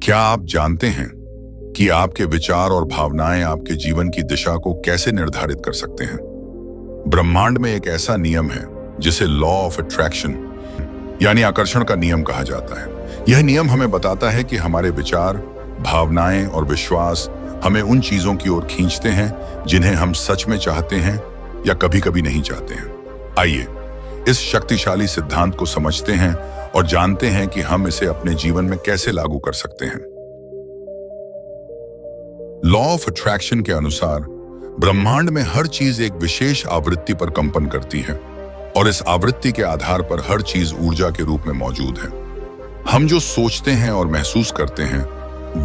क्या आप जानते हैं कि आपके विचार और भावनाएं आपके जीवन की दिशा को कैसे निर्धारित कर सकते हैं? ब्रह्मांड में एक ऐसा नियम है जिसे लॉ ऑफ अट्रैक्शन यानी आकर्षण का नियम कहा जाता है। यह नियम हमें बताता है कि हमारे विचार, भावनाएं और विश्वास हमें उन चीजों की ओर खींचते हैं जिन्हें हम सच में चाहते हैं या कभी-कभी नहीं चाहते हैं। आइए इस शक्तिशाली सिद्धांत को समझते हैं और जानते हैं कि हम इसे अपने जीवन में कैसे लागू कर सकते हैं। लॉ ऑफ अट्रैक्शन के अनुसार ब्रह्मांड में हर चीज एक विशेष आवृत्ति पर कंपन करती है और इस आवृत्ति के आधार पर हर चीज ऊर्जा के रूप में मौजूद है। हम जो सोचते हैं और महसूस करते हैं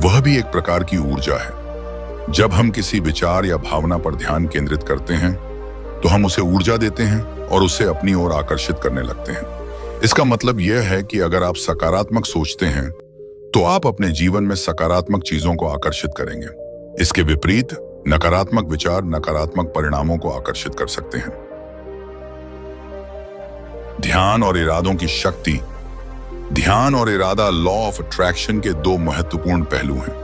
वह भी एक प्रकार की ऊर्जा है। जब हम किसी विचार या भावना पर ध्यान केंद्रित करते हैं तो हम उसे ऊर्जा देते हैं और उसे अपनी ओर आकर्षित करने लगते हैं। इसका मतलब यह है कि अगर आप सकारात्मक सोचते हैं तो आप अपने जीवन में सकारात्मक चीजों को आकर्षित करेंगे। इसके विपरीत नकारात्मक विचार नकारात्मक परिणामों को आकर्षित कर सकते हैं। ध्यान और इरादों की शक्ति। ध्यान और इरादा लॉ ऑफ अट्रैक्शन के दो महत्वपूर्ण पहलू हैं।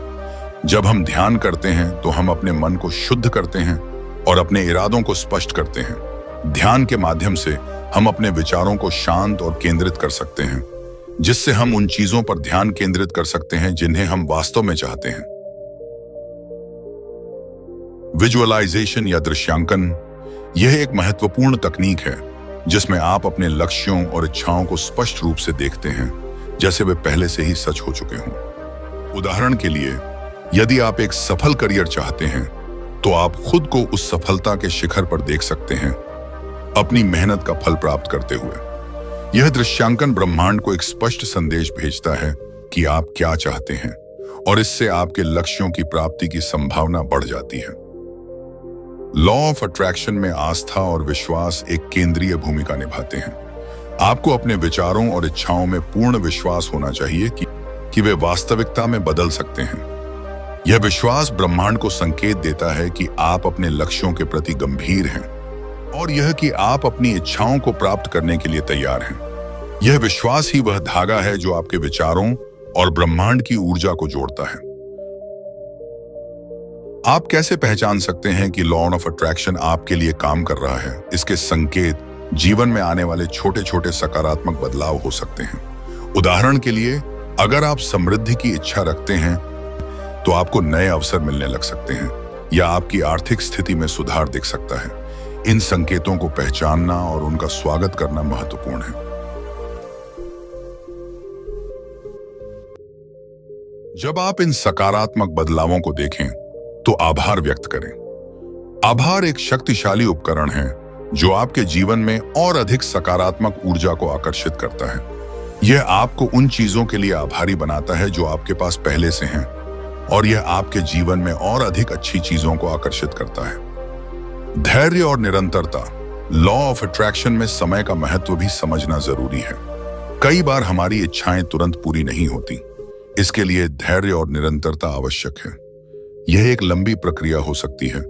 जब हम ध्यान करते हैं तो हम अपने मन को शुद्ध करते हैं और अपने इरादों को स्पष्ट करते हैं। ध्यान के माध्यम से हम अपने विचारों को शांत और केंद्रित कर सकते हैं, जिससे हम उन चीजों पर ध्यान केंद्रित कर सकते हैं जिन्हें हम वास्तव में चाहते हैं। विजुअलाइजेशन या दृश्यांकन, यह एक महत्वपूर्ण तकनीक है जिसमें आप अपने लक्ष्यों और इच्छाओं को स्पष्ट रूप से देखते हैं, जैसे वे पहले से ही सच हो चुके हों। उदाहरण के लिए, यदि आप एक सफल करियर चाहते हैं तो आप खुद को उस सफलता के शिखर पर देख सकते हैं, अपनी मेहनत का फल प्राप्त करते हुए। यह दृश्यांकन ब्रह्मांड को एक स्पष्ट संदेश भेजता है कि आप क्या चाहते हैं और इससे आपके लक्ष्यों की प्राप्ति की संभावना बढ़ जाती है। लॉ ऑफ अट्रैक्शन में आस्था और विश्वास एक केंद्रीय भूमिका निभाते हैं। आपको अपने विचारों और इच्छाओं में पूर्ण विश्वास होना चाहिए कि वे वास्तविकता में बदल सकते हैं। यह विश्वास ब्रह्मांड को संकेत देता है कि आप अपने लक्ष्यों के प्रति गंभीर हैं और यह कि आप अपनी इच्छाओं को प्राप्त करने के लिए तैयार हैं। यह विश्वास ही वह धागा है जो आपके विचारों और ब्रह्मांड की ऊर्जा को जोड़ता है। आप कैसे पहचान सकते हैं कि लॉ ऑफ अट्रैक्शन आपके लिए काम कर रहा है? इसके संकेत जीवन में आने वाले छोटे छोटे सकारात्मक बदलाव हो सकते हैं। उदाहरण के लिए, अगर आप समृद्धि की इच्छा रखते हैं तो आपको नए अवसर मिलने लग सकते हैं या आपकी आर्थिक स्थिति में सुधार दिख सकता है। इन संकेतों को पहचानना और उनका स्वागत करना महत्वपूर्ण है। जब आप इन सकारात्मक बदलावों को देखें तो आभार व्यक्त करें। आभार एक शक्तिशाली उपकरण है जो आपके जीवन में और अधिक सकारात्मक ऊर्जा को आकर्षित करता है। यह आपको उन चीजों के लिए आभारी बनाता है जो आपके पास पहले से हैं और यह आपके जीवन में और अधिक अच्छी चीजों को आकर्षित करता है। धैर्य और निरंतरता। लॉ ऑफ अट्रैक्शन में समय का महत्व भी समझना जरूरी है। कई बार हमारी इच्छाएं तुरंत पूरी नहीं होती। इसके लिए धैर्य और निरंतरता आवश्यक है। यह एक लंबी प्रक्रिया हो सकती है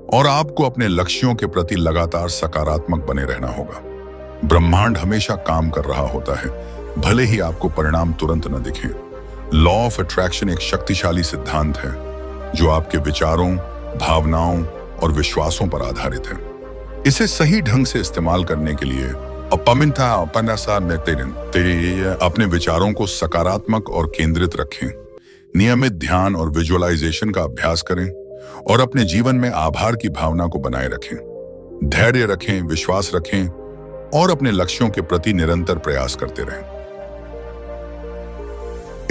और आपको अपने लक्ष्यों के प्रति लगातार सकारात्मक बने रहना होगा। ब्रह्मांड हमेशा काम कर रहा होता है, भले ही आपको परिणाम तुरंत न दिखें। लॉ ऑफ अट्रैक्शन एक शक्तिशाली सिद्धांत है जो आपके विचारों, भावनाओं और विश्वासों पर आधारित है। इसे सही ढंग से इस्तेमाल करने के लिए अपने विचारों को सकारात्मक और केंद्रित रखें, नियमित ध्यान और विजुअलाइजेशन का अभ्यास करें और अपने जीवन में आभार की भावना को बनाए रखें। धैर्य रखें, विश्वास रखें और अपने लक्ष्यों के प्रति निरंतर प्रयास करते रहें।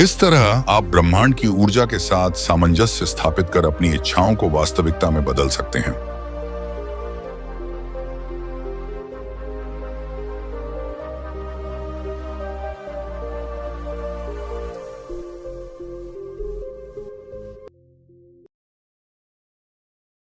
इस तरह आप ब्रह्मांड की ऊर्जा के साथ सामंजस्य स्थापित कर अपनी इच्छाओं को वास्तविकता में बदल सकते हैं।